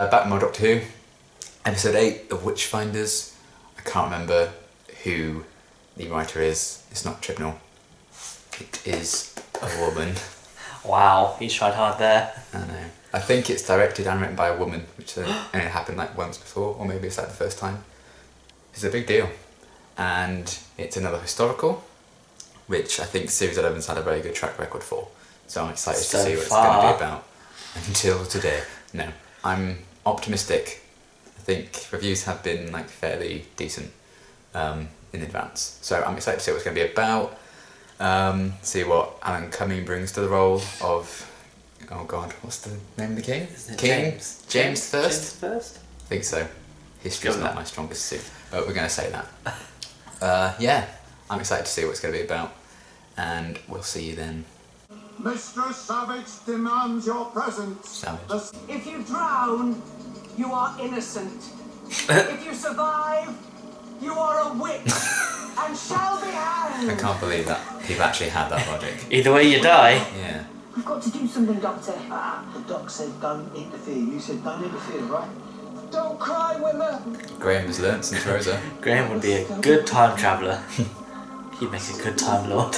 Back in my Doctor Who, episode 8 of Witchfinders. I can't remember who the writer is. It's not Tribnall. It is a woman. Wow, he's tried hard there. I know. I think it's directed and written by a woman, which only happened like once before, or maybe it's like the first time. It's a big deal. And it's another historical, which I think Series 11's had a very good track record for. So I'm excited to see what it's going to be about. Until today. No, I'm optimistic. I think reviews have been like fairly decent in advance. So I'm excited to see what it's going to be about. See what Alan Cumming brings to the role of, oh god, what's the name of the king? James. James first? James first? I think so. History's not my strongest suit, but we're going to say that. Yeah, I'm excited to see what it's going to be about, and we'll see you then. Mistress Savage demands your presence. Savage. If you drown, you are innocent. If you survive, you are a witch and shall be hanged. I can't believe that people actually had that logic. Either way you die. Yeah. We've got to do something, Doctor. The doc said don't interfere. You said don't interfere, right? Don't cry, women. Graham has learnt since Rosa. Graham would be a good time traveller. He'd make a good time lord.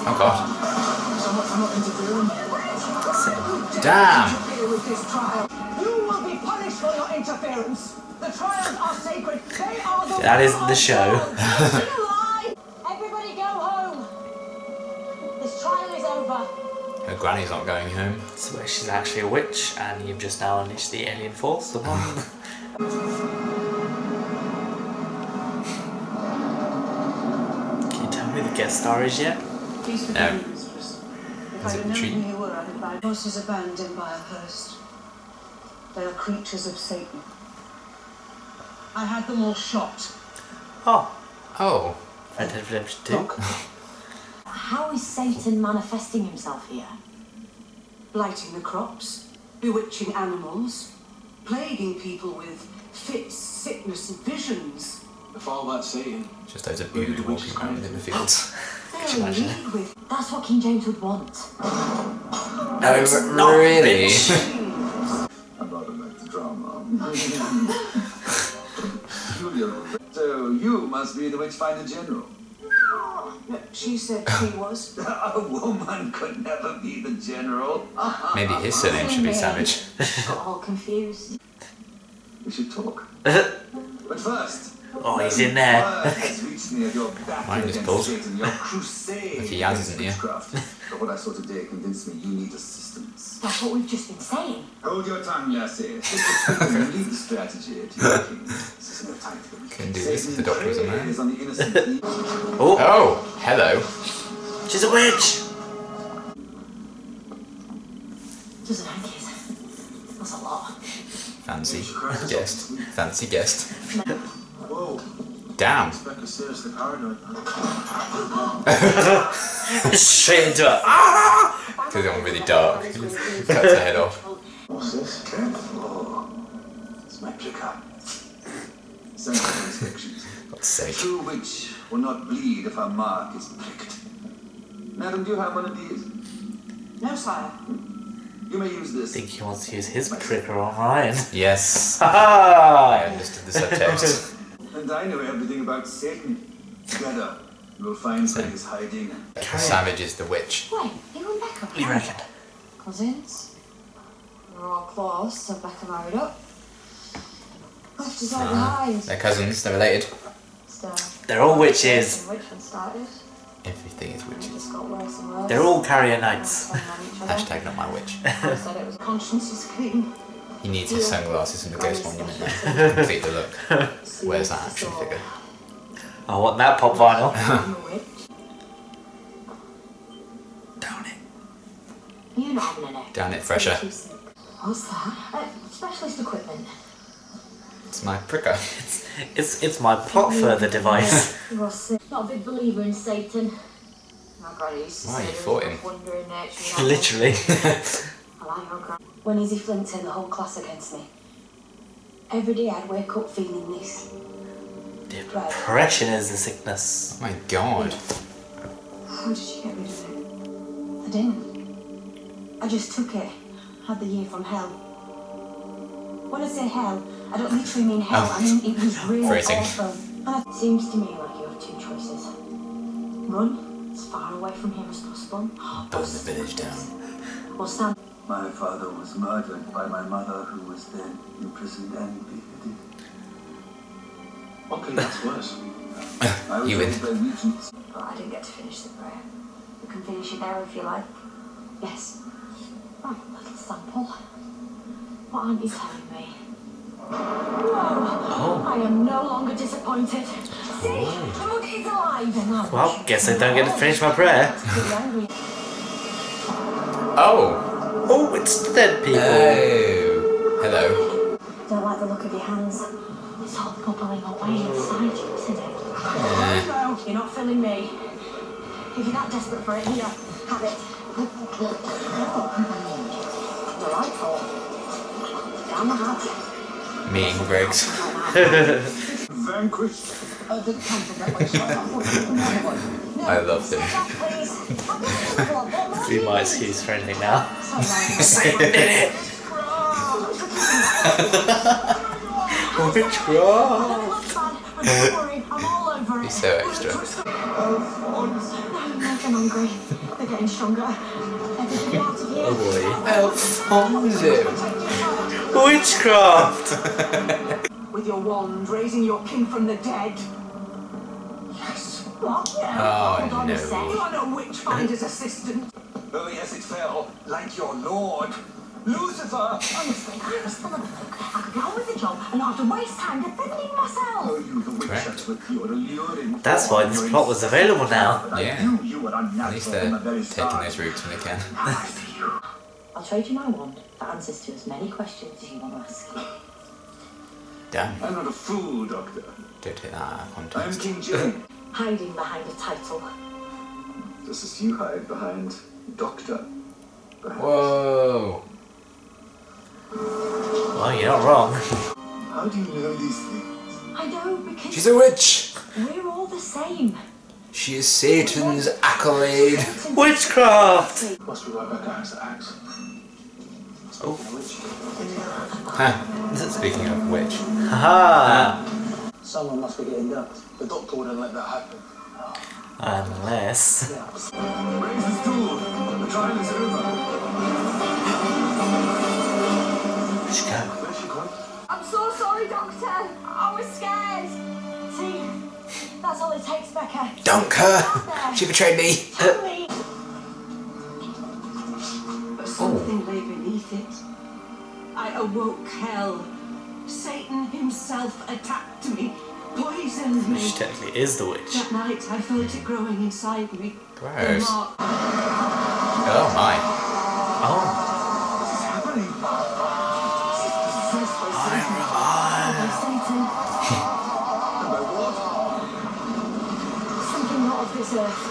Oh god. I'm not interfering. Damn! You will be punished for your interference. The trials are sacred. They are the That isn't the show. Everybody go home. This trial is over. Her granny's not going home. So she's actually a witch, and you've just now unleashed the alien force upon. Can you tell me who the guest star is yet? Please forgive me, mistress. If Is I it had known Tree? who you were, I'd advise. Horses abandoned by a host. They are creatures of Satan. I had them all shot. Oh, Oh. Red Dead Redemption 2. How is Satan manifesting himself here? Blighting the crops, bewitching animals, plaguing people with fits, sickness, and visions. If all that's Satan, Just loads of beauty walking around in the fields. They're in imagine? league with That's what King James would want. No, it's not, really? I rather like the drama. Julia, so you must be the Witchfinder General. No, she said she was. A woman could never be the general. Maybe his surname should be Savage. Got all confused. We should talk. But first, Oh, he's in there. word has reached me of your battle Mine is against pulled. Satan, your crusade If he has, against isn't he? witchcraft. But what I saw today convinced me you need assistance. That's what we've just been saying. Hold your tongue, lassie. You lead the strategy to your king. This is no time to be. Couldn't do this if the doctor was a man. Is on the innocent. Oh, Oh, hello. she's a witch. Doesn't it, kids? That's a lot. Fancy guest. Fancy guest. Whoa, Damn. Becca's seriously paranoid. Straight into it. Because it went really dark. Cuts her head off. What's this? Careful. It's Metrica. Sensible restrictions. God's sake. True witch will not bleed if her mark is pricked. Madam, do you have one of these? No, sire. You may use I this. think he wants to use his pricker on Ryan. Yes. I Ha understood the subtext. And I know everything about Satan. Together, we'll find where he's hiding. Savage is the witch. Wait, you and Becca? What do you reckon? Cousins. We're all close, so Becca married up. Left us all behind. They're cousins, they're related. So, They're all witches. Witchfinders started. Everything is It witches. just got worse and worse. They're all carrier knights. Hashtag not my witch. I said it was conscience is clean. He needs his sunglasses and the ghost monument now. Complete the look. Where's that action figure? I want that pop vinyl. Down it. You're not having an egg. Down it, fresher. What's that? Specialist equipment. It's my pricker. It's my plot further device. You're sick. Not a big believer in Satan. My granny used to Why, say you there fought was him? no wonder in nature. Literally. I like your granny. When Izzy flinked in the whole class against me, every day I'd wake up feeling this. Depression is a sickness. Oh my god. How did you get rid of it? didn't. I just took it. Had the year from hell. When I say hell, I don't literally mean hell. I mean it was really Phrasing. awful. And it seems to me like you have two choices. Run as far away from here as possible. Burn the village down. Or stand. My father was murdered by my mother, who was then imprisoned and beheaded. What could that's worse? I was You win. raised by regents. But I didn't get to finish the prayer. You can finish it now if you like. Yes. Right, little sample. What aren't you telling me? No! I am no longer disappointed. See? The mug is alive and I Well, guess I don't get to finish my prayer. Oh! Oh, it's the dead people. Oh! Hello. Don't like the look of your hands. It's all bubbling away inside you, isn't it? Yeah. No, you're not filling me. If you're that desperate for it, here, have it. Delightful. Down the hatch. Me and Greg's. Vanquished. I love him. Be my excuse for anything now. Witchcraft. He's so extra. Make them hungry. They're getting stronger. Everybody out of here. Oh Alfonso! Witchcraft. With your wand, raising your king from the dead. Yes. What? Oh, Hold on no. a sec. You are no Witchfinder's assistant. Oh, yes, it fell. Like your lord. Lucifer! Honestly, I'm still a bloke. I could get on with the job and not have to waste time defending myself. Oh, you the witch Correct. that's with your alluring. That's why this plot was available now. But I Yeah. knew you were unnatural At least from the they're very taking start. those routes when they can. I see you. I'll trade you my wand for answers to as many questions as you want to ask. Damn. I'm not a fool, Doctor. Don't take that out of I'm context. King Jay. Hiding behind a title. Just as you hide behind Doctor. Whoa! Well, you're not wrong. How do you know these things? I know because She's a witch! we're all the same. She is Satan's accolade. Witchcraft. Must be right back at the axe. Oh. Huh. Speaking of which. Haha. Someone must be getting ducked. The doctor wouldn't let that happen. Unless. Raise the stool. The trial is over. Where'd she go? Where's she gone? I'm so sorry, Doctor. I was scared. See, that's all it takes, Becca. Dunk her! She betrayed me! Tell me. But something lay beneath it. I awoke hell. Satan himself attacked me, poisoned me. She technically is the witch. That night I felt it growing inside me. Gross. The mark. Oh my. Oh. What's happening? Possessed by Satan. And by what? Something not of this earth.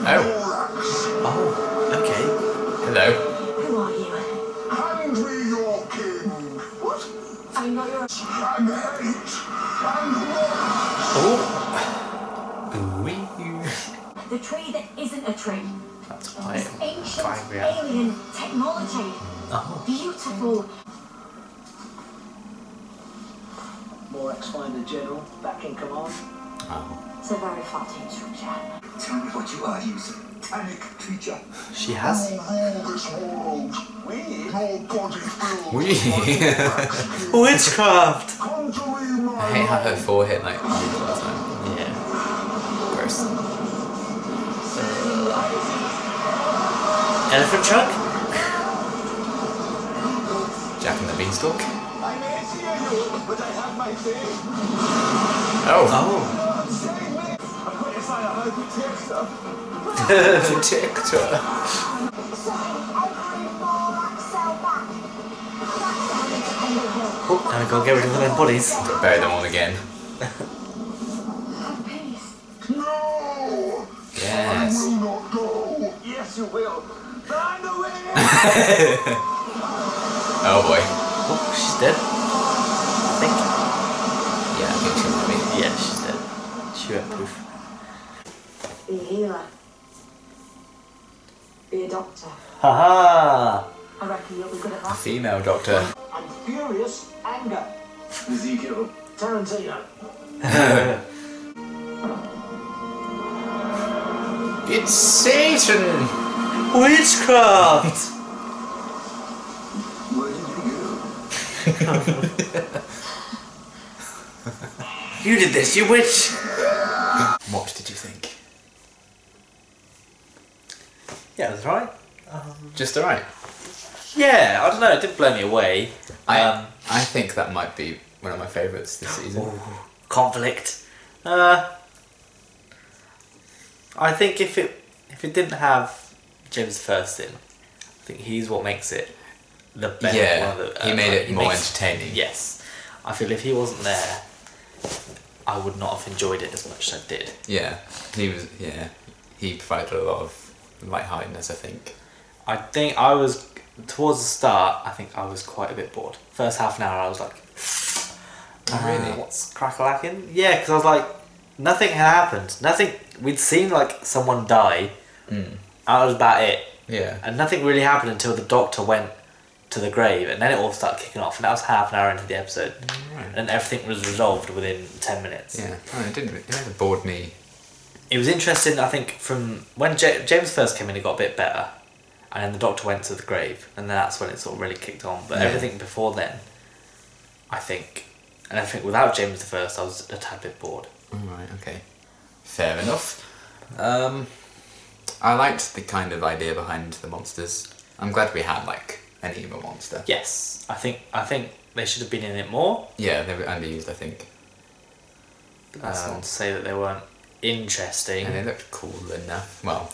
Oh. Oh. Okay. Hello. Who are you? Hand me your king. What? I'm not your... And hate. And war. Oh. Ooh. The tree that isn't a tree. That's quite This ancient quite real. alien technology. Oh. Beautiful. More ex-finder general, back in command. Oh. It's a very far team structure. Tell me what you are, you satanic creature. She has. Witchcraft. I hate how her forehead like moves all the time. Yeah. Gross. Elephant truck. Jack and the Beanstalk. I may fear you, but I have my thing. Oh. Oh. Save me. I'm going to find a hard protector. Oh, now we gotta get rid of all their bodies. Gotta bury them all again. No! Yes. I will not go. Yes, you will. Find a way. Oh boy. Oh, she's dead. I think. Yeah, I think she might be. Yeah, she's dead. She went poof. Be a healer. be a doctor. Haha! I reckon you'll be good at A that. female doctor. And furious anger. Ezekiel. Tarantino. It's Satan! Witchcraft! Where did you go? You did this, you witch! What did you think? Yeah, that's right. Just alright. Yeah, I don't know, it didn't blow me away. I think that might be one of my favourites this season. Conflict. I think if it didn't have James First in, I think he's what makes it the best. Yeah, one of the, he made it more makes- entertaining. Yes, I feel if he wasn't there, I would not have enjoyed it as much as I did. Yeah, he was. Yeah, he provided a lot of lightheartedness, I think. I think I was towards the start. I think I was quite a bit bored. First half an hour, I was like, Really? what's crack-a-lacking? Yeah, because I was like, nothing had happened. Nothing. We'd seen like someone die. That was about it. Yeah. And nothing really happened until the doctor went to the grave, and then it all started kicking off. And that was half an hour into the episode, Right. and everything was resolved within 10 minutes. Yeah. Oh, it didn't. It never bored me. It was interesting. I think from when James first came in, it got a bit better, and then the doctor went to the grave, and then that's when it sort of really kicked on. But Yeah. everything before then, I think without James the First, I was a tad bit bored. Alright, okay. Fair enough. I liked the kind of idea behind the monsters. I'm glad we had like an evil monster. Yes, I think they should have been in it more. Yeah, they were underused, I think. But that's not to say that they weren't interesting. And they looked cool enough. Well,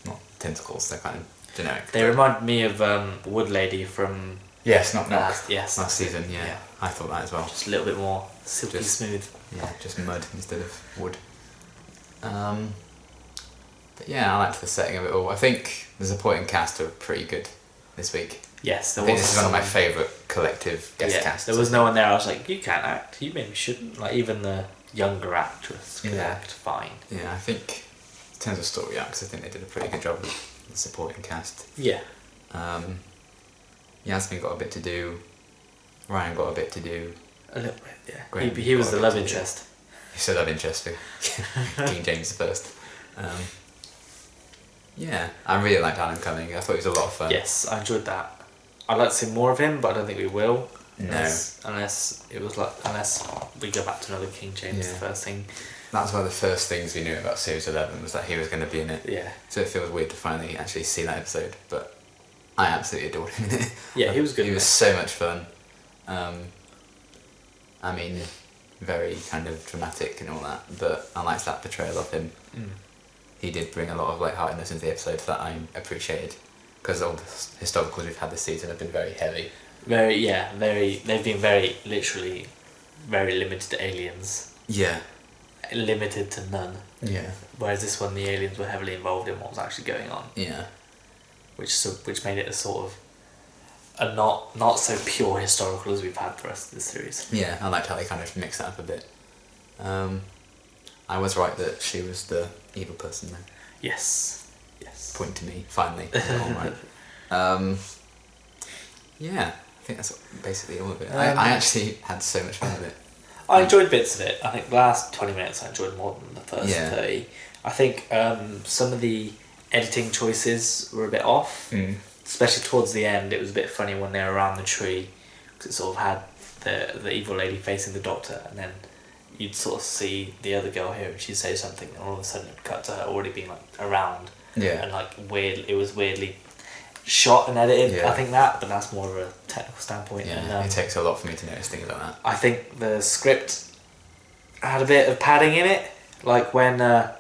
not tentacles, they're kind of generic. They remind me of Wood Lady from Yes, not last season, yeah. Yeah. I thought that as well. just a little bit more silky Just- smooth. Yeah, just mud instead of wood. But yeah, I liked the setting of it all. I think the supporting cast were pretty good this week. Yes, I there think was this is one of my favourite collective guest casts. There was no one there. I was like, you can't act. You maybe shouldn't. Like even the younger actress could Yeah. act fine. Yeah, I think in terms of story arcs, I think they did a pretty good job with the supporting cast. Yeah. Yasmin got a bit to do. Ryan got a bit to do. A little bit, yeah. Graham He was got a the bit love to do. interest. He's still love interest for King James the First. Yeah, I really liked Alan Cumming. I thought it was a lot of fun. Yes, I enjoyed that. I'd like to see more of him, but I don't think we will. No. Unless we go back to another King James Yeah. the First thing. That's one of the first things we knew about Series 11 was that he was going to be in it. Yeah. So it feels weird to finally actually see that episode, but I absolutely adored him in it. Yeah, he was good He in was it. so much fun. I mean, very kind of dramatic and all that, but I liked that portrayal of him. He did bring a lot of lightheartedness into the episode that I appreciated, because all the historicals we've had this season have been very heavy. They've been very, literally, very limited to aliens. Yeah. Limited to none. Yeah. Whereas this one, the aliens were heavily involved in what was actually going on, Yeah. which made it a sort of a not so pure historical as we've had the rest of the series. Yeah, I liked how they kind of mixed that up a bit. I was right that she was the evil person then. Yes. Point to me, finally. All right. Yeah, I think that's basically all of it. I actually had so much fun with it. I enjoyed bits of it. I think the last 20 minutes I enjoyed more than the first Yeah. 30. I think some of the editing choices were a bit off. Especially towards the end, it was a bit funny when they were around the tree, because it sort of had the evil lady facing the doctor, and then you'd sort of see the other girl here, and she'd say something, and all of a sudden it'd cut to her already being like around, Yeah. and like it was weirdly shot and edited. Yeah. I think that, but that's more of a technical standpoint. Yeah, And, it takes a lot for me to notice things like that. I think the script had a bit of padding in it, like when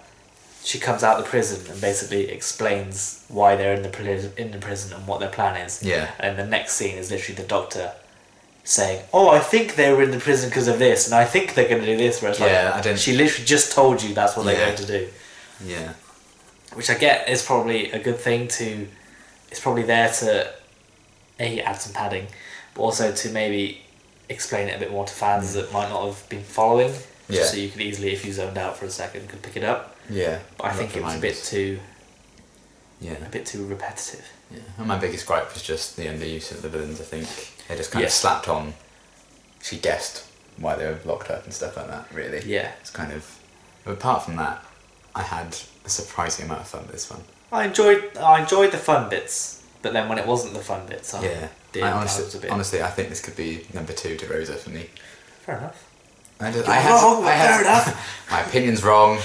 she comes out of the prison and basically explains why they're in the prison and what their plan is. Yeah. And the next scene is literally the doctor saying, "Oh, I think they were in the prison because of this, and I think they're going to do this." Whereas Yeah, I didn't- she literally just told you that's what they're Yeah. going to do, Yeah. which I get is probably a good thing to. It's probably there to add some padding, but also to maybe explain it a bit more to fans that might not have been following. Yeah. So you could easily, if you zoned out for a second, could pick it up. Yeah. But I think it was a bit too. Yeah. a bit too repetitive. Yeah. And my biggest gripe was just the underuse of the villains. I think they just kind of Yes. slapped on. She guessed why they were locked up and stuff like that. Really. Yeah. It's kind of. But apart from that, I had a surprising amount of fun with this one. I enjoyed the fun bits, but then when it wasn't the fun bits, I was a bit. Honestly, I think this could be number 2 to Rosa for me. Fair enough. Fair enough. My opinion's wrong.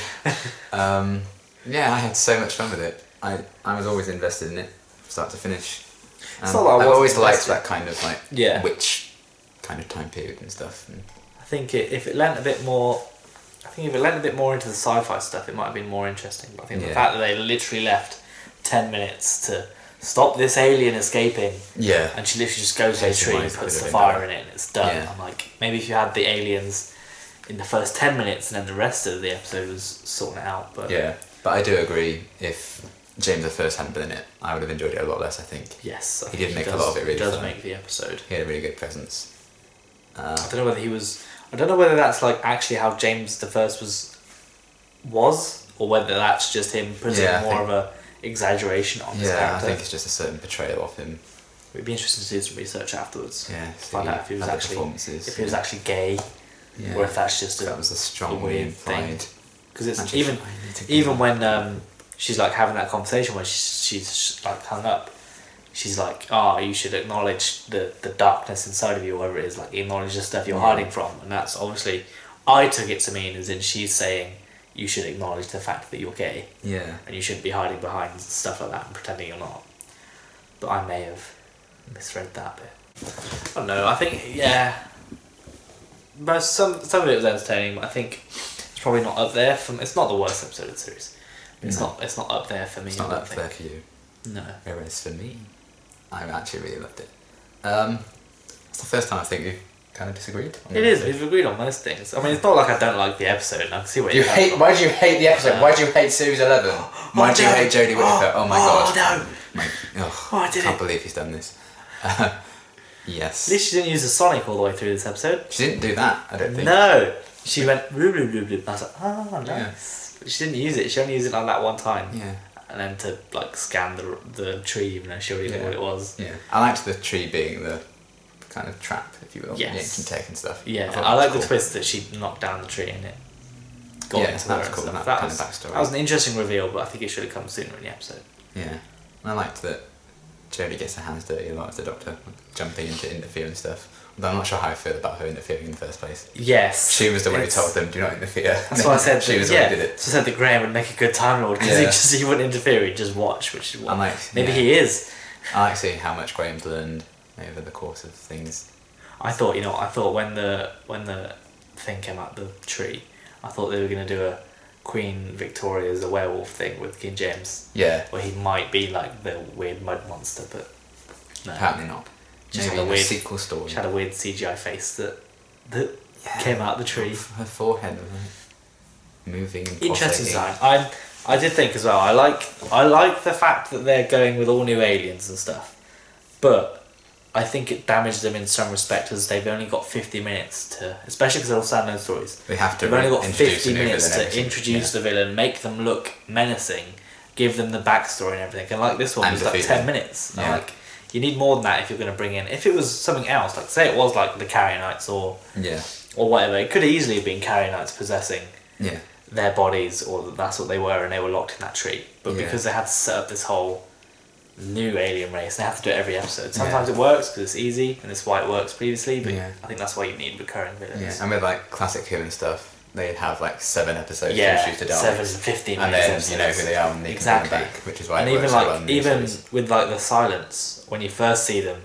Yeah, I had so much fun with it. I was always invested in it, start to finish. It's not that I I've wasn't always liked invested. that kind of like Yeah. witch kind of time period and stuff. And I think if it lent a bit more, into the sci-fi stuff, it might have been more interesting. But I think the Yeah. fact that they literally left 10 minutes to stop this alien escaping, yeah, and she literally just goes to the tree and Pacing-wise, it puts could the have fire been in it, and it's done. Yeah. I'm like, maybe if you had the aliens in the first 10 minutes, and then the rest of the episode was sorting it out. But yeah. But I do agree. If James the First hadn't been in it, I would have enjoyed it a lot less. I think yes, I He think did make a lot of it really He does fun. make the episode. he had a really good presence. I don't know whether he was. I don't know whether that's like actually how James the First was, or whether that's just him putting Yeah, I more think- of a exaggeration on his Yeah, I character. think it's just a certain portrayal of him. It'd be interesting to do some research afterwards. Yeah, To find see out if he was other actually performances, if he was actually gay, Yeah. or if that's just that was a strongly weird thing. implied. Because it's Actually, even I need to even go- when she's like having that conversation when she's like hung up, she's like, "Oh, you should acknowledge the darkness inside of you, or whatever it is. Like acknowledge the stuff you're hiding from." And that's obviously, I took it to mean as in she's saying you should acknowledge the fact that you're gay, Yeah. and you shouldn't be hiding behind stuff like that and pretending you're not. But I may have misread that bit. I don't know. I think but some of it was entertaining. But I think it's probably not up there from. It's not the worst episode of the series. It's No. not. It's not up there for me. It's I not don't up think. there for you. No. Whereas for me, I actually really loved it. It's the first time I think we've kind of disagreed. On It the is. episode. We've agreed on most things. I mean, it's not like I don't like the episode. And I can see where Do you you're coming hate? from. Why do you hate the episode? Why do you hate Series 11? Why do you no. hate Jodie Whittaker? Oh my god! no! I did can't it. believe he's done this. Yes. At least she didn't use the Sonic all the way through this episode. She didn't do that. I don't think. No. She went bloop bloop bloop bloop. I was like, oh, nice. But she didn't use it. She only used it like that one time. Yeah. And then to like scan the tree, even though she already knew what it was. Yeah. I liked the tree being the kind of trap, if you will. Yes. The ancient tech and stuff. Yeah, thought I that like was the cool. twist that she knocked down the tree and it got Yeah, into that her was and cool, stuff. that kind was, of backstory. that was an interesting reveal, but I think it should have come sooner in the episode. Yeah. And I liked that Jodie gets her hands dirty a lot as the Doctor, jumping in to interfere and stuff. Although I'm not sure how I feel about her interfering in the first place. Yes. She was the one who it's- told them, do not interfere. That's why I said she that, was the one yeah, who did it. so I said that Graham would make a good Time Lord because Yeah. he wouldn't interfere, he'd just watch, which is what I'm like, maybe yeah. he is. I like seeing how much Graham's learned over the course of things. I thought when the thing came out the tree, I thought they were going to do a Queen Victoria's a werewolf thing with King James, Yeah. where he might be like the weird mud monster, but no. Apparently not. Just Maybe had a in weird sequel story. She had a weird CGI face that came out the tree. Her forehead was like moving and Interesting pulsating. design. I did think as well. I like the fact that they're going with all new aliens and stuff, but I think it damaged them in some respect as they've only got 50 minutes to, especially because they're all standalone stories. They have to They've only got introduce 50 a new minutes villain every to single- introduce yeah. the villain, make them look menacing, give them the backstory and everything. And like this one And was like defeat 10 them. minutes. Yeah. Like you need more than that if you're going to bring in. If it was something else, like say it was like the Carrionites or Yeah. whatever, it could easily have been Carrionites possessing Yeah. their bodies, or that's what they were, and they were locked in that tree. But Yeah. because they had to set up this whole new alien race, they have to do it every episode. Sometimes it works because it's easy, and it's why it works previously. But Yeah. I think that's why you need recurring villains. Yeah. And with like classic Who and stuff, they'd have like 7 episodes to Yeah, introduce the Daleks. 7 to 15 And minutes then you know episodes. who they are and they Exactly. can bring them back, which is why And it even works so like well in the even series. with like the Silence, when you first see them,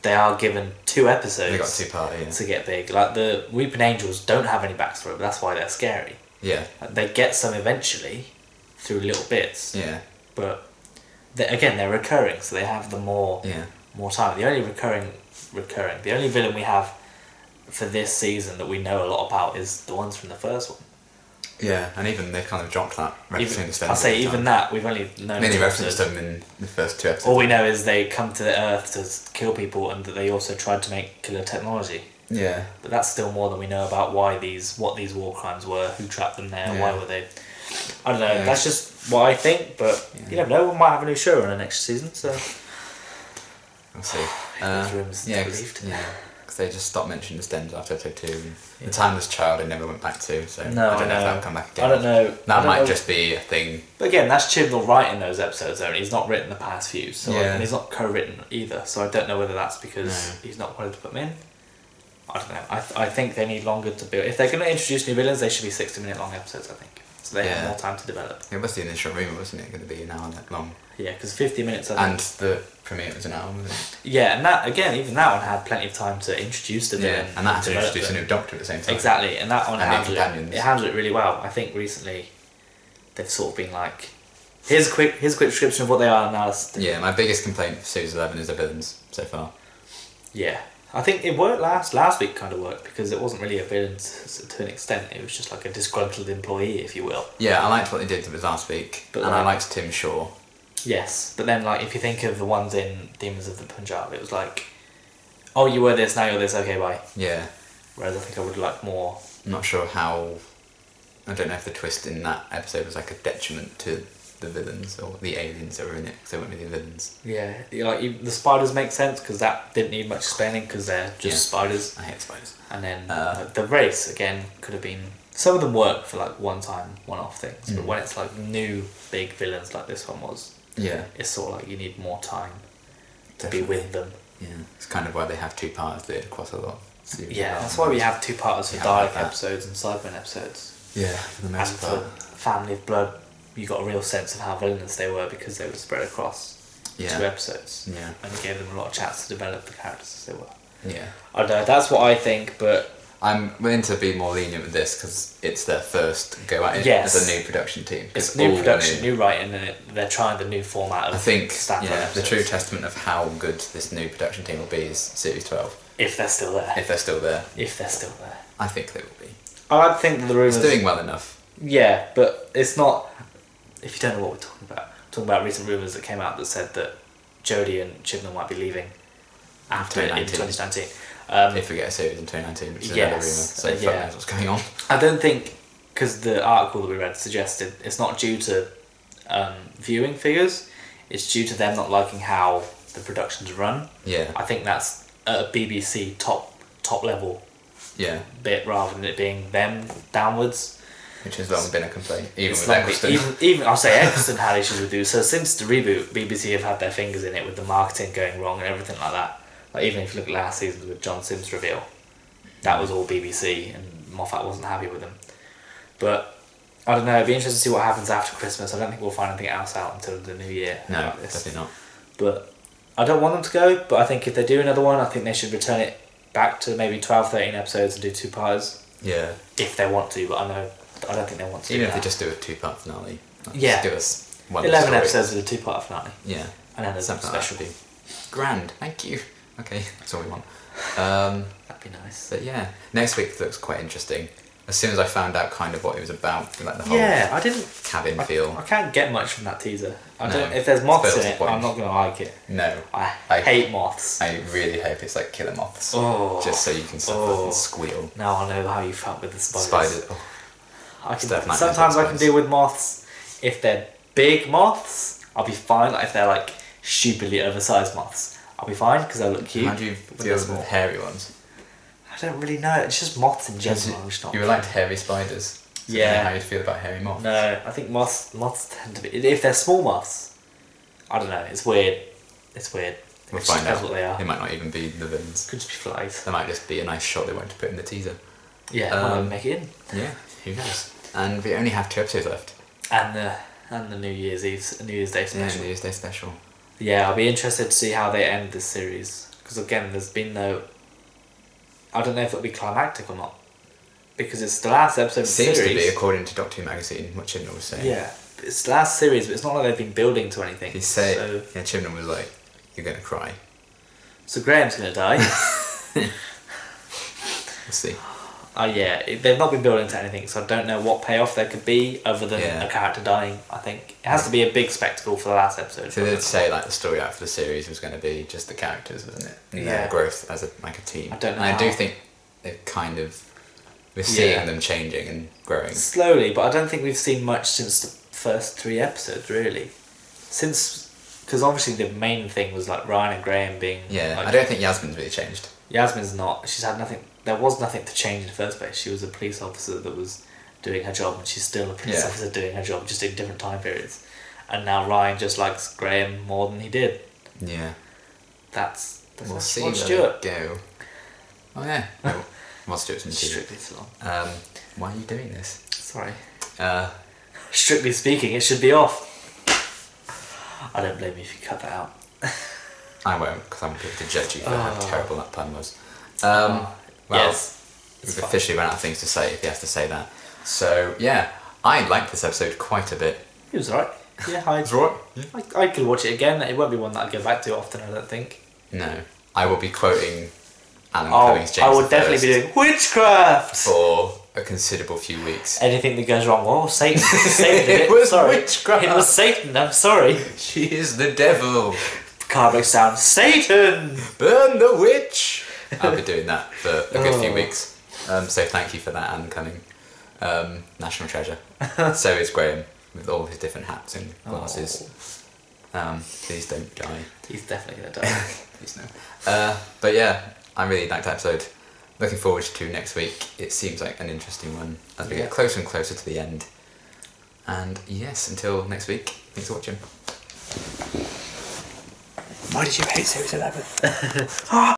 they are given 2 episodes. They got 2 parts, yeah. to get big. Like the Weeping Angels don't have any backstory, but that's why they're scary. Yeah. Like, they get some eventually through little bits. Yeah. But they're recurring, so they have the more time. The only the only villain we have for this season that we know a lot about is the ones from the first one. Yeah, and even they kind of dropped that reference to I'll say even that we've only known. Many two referenced episodes. them in the first 2 episodes. All we know is they come to the Earth to kill people, and that they also tried to make killer technology. Yeah. But that's still more than we know about what these war crimes were, who trapped them there, why Yeah. were they. I don't know. Yeah. That's just what I think, but you never know. We might have a new showrunner next season, so We'll see. those rumours yeah, believed. because they just stopped mentioning the stems after episode 2. And the Timeless Child they never went back to, so No, I don't know if I that'll come back again. I don't know. That I might don't know. just be a thing. But again, that's Chibnall writing those episodes, though, and he's not written the past few, so Yeah. and he's not co-written either. So I don't know whether that's because No. he's not wanted to put them in. I don't know. I think they need longer to build. If they're going to introduce new villains, they should be 60-minute long episodes. I think so. They have Yeah. more time to develop. It was the initial rumour, wasn't it? Going to be an hour that long. Yeah, because 50 minutes. I think. And the premiere was an hour, wasn't it? Yeah, and that again, even that one had plenty of time to introduce the villain. And that had to develop introduce a them. new Doctor at the same time. Exactly, and that one And new handled companions. it handled it really well. I think recently they've sort of been like, here's a quick description of what they are, and now let's do Yeah, my biggest complaint for Series 11 is the villains so far. Yeah, I think it worked last week. Kind of worked because it wasn't really a villain to an extent. It was just like a disgruntled employee, if you will. Yeah, I liked what they did with last week, But and I like- liked Tim Shaw. Yes, but then like if you think of the ones in Demons of the Punjab, it was like, oh, you were this, now you're this, okay, bye. Yeah, Whereas I think I would like more. I'm not sure how. I don't know if the twist in that episode was like a detriment to the villains or the aliens that were in it, because they weren't really villains. Yeah, like the spiders make sense because that didn't need much explaining because they're just Yeah. spiders. I hate spiders. And then the race again could have been. Some of them work for like one-off things, but when it's like new big villains like this one was, Yeah, it's sort of like you need more time to Definitely. be with them. yeah. It's kind of why they have 2 parts laid across a lot. of series. Yeah, that's why we have 2 parts for Yeah, Dalek like that. episodes and Cybermen episodes. Yeah, for the And most for part. Family of Blood, you got a real sense of how villainous they were because they were spread across 2 Yeah. episodes. Yeah. And it gave them a lot of chance to develop the characters as they were. Yeah. I don't know, that's what I think, but I'm willing to be more lenient with this because it's their first go at it Yes. as a new production team. it's It's new all production, new writing, and they're trying the new format of I think standalone the episodes. true testament of how good this new production team will be is Series 12. If they're still there. If they're still there, If they're still there. I think they will be. I think the rumours... It's doing well enough. Yeah, but it's not... If you don't know what we're talking about, we're talking about recent rumours that came out that said that Jodie and Chibnall might be leaving after in 2019. 2019. If we get a series in 2019, which is yes, another rumour, so fuck yeah. knows what's going on. I don't think, because the article that we read suggested it's not due to viewing figures, it's due to them not liking how the productions run. Yeah, I think that's a BBC top level yeah, bit rather than it being them downwards. which has long been a complaint, even It's with not Eccleston. even I'll say Eccleston had issues with do so since the reboot. BBC have had their fingers in it with the marketing going wrong and everything like that. Like even if you look at last season with John Sims reveal, that was all BBC and Moffat wasn't happy with them. But I don't know. It'd be interesting to see what happens after Christmas. I don't think we'll find anything else out until the new year. No, about this. definitely not. But I don't want them to go. But I think if they do another one, I think they should return it back to maybe 12, 13 episodes and do 2 parts Yeah, if they want to. But I don't think they want to. even do if they that. just do a 2-part finale. Like, Yeah. just give us one 11 story. episodes with a 2-part finale. Yeah, And then there's a something like that special. would be grand. Thank you. Okay, that's all we want. That'd be nice. But yeah, next week looks quite interesting. As soon as I found out kind of what it was about, like the whole Yeah, I didn't. cabin feel. I can't get much from that teaser. I No, don't. If there's it's moths in built to it, point. I'm not gonna like it. No, I I- hate moths. I really hope it's like killer moths. Oh. Just so you can suffer Oh. and squeal. Now I know how you felt with the spiders. Spiders. Oh, I can, Steph might sometimes know I can spiders. deal with moths. If they're big moths, I'll be fine. Like if they're like stupidly oversized moths, I'll be fine because they look cute. how do you But deal they're with small. hairy ones? I don't really know. It's just moths in general. I'm just not. You were like hairy spiders. So I don't Yeah. know how you feel about hairy moths. No, I think moths tend to be. If they're small moths, I don't know. It's weird. It's weird. We'll It just find depends out. what they are. They might not even be the villains. Could just be flies. There might just be a nice shot they want to put in the teaser. Yeah, might Um, even make it in. Yeah, who knows? And we only have 2 episodes left. And the New Year's Day Yeah, special. New Year's Day special. Yeah, I'll be interested to see how they end this series because again, there's been no. I don't know if it'll be climactic or not because it's the last episode of the Seems series. to be, according to Doctor Who magazine, what Chibnall was saying. Yeah, it's the last series, but it's not like they've been building to anything. He said, So, yeah, Chibnall was like, "You're gonna cry." so Graham's gonna die. We'll see. Yeah, they've not been building to anything, so I don't know what payoff there could be other than Yeah. a character dying. I think it has to be a big spectacle for the last episode. So they'd say like the story out for the series was going to be just the characters, wasn't it? And Yeah. their growth as a team. I don't know And I do how. think they've kind of We're seeing Yeah. them changing and growing. Slowly, but I don't think we've seen much since the first 3 episodes, really. Because obviously the main thing was like Ryan and Graham being. Yeah, like, I don't think Yasmin's really changed. Yasmin's not. She's had nothing. There was nothing to change in the first place. She was a police officer that was doing her job, and she's still a police Yeah. officer doing her job, just in different time periods. And now Ryan just likes Graham more than he did. Yeah. That's We'll see Rod where Stewart. they go. Oh yeah. Oh, Rod Stewart's in TV. Strictly too long. Why are you doing this? Sorry. Strictly Strictly speaking, it should be off. I don't blame you if you cut that out. I won't, because I want people to judge you for how terrible that pun was. Well, yes. We've fine. officially run out of things to say if he has to say that. So yeah, I liked this episode quite a bit. It was alright. Yeah, I could watch it again. It won't be one that I go back to often, I don't think. No, I will be quoting Alan Oh, Cummings' James I would the definitely be First doing witchcraft! for a considerable few weeks. Anything that goes wrong, well, Satan. Satan did it. It was sorry. witchcraft. It was Satan, I'm sorry. She is the devil. Car breaks down. Satan! Burn the witch. I'll be doing that for a good few Oh. weeks. So thank you for that, Alan Cumming. National treasure. So is Graham with all his different hats and glasses. Please don't die. He's definitely going to die. Please no. But yeah, I really liked that episode. Looking forward to next week. It seems like an interesting one as we get closer and closer to the end. And yes, until next week, thanks for watching. Why did you hate Series 11?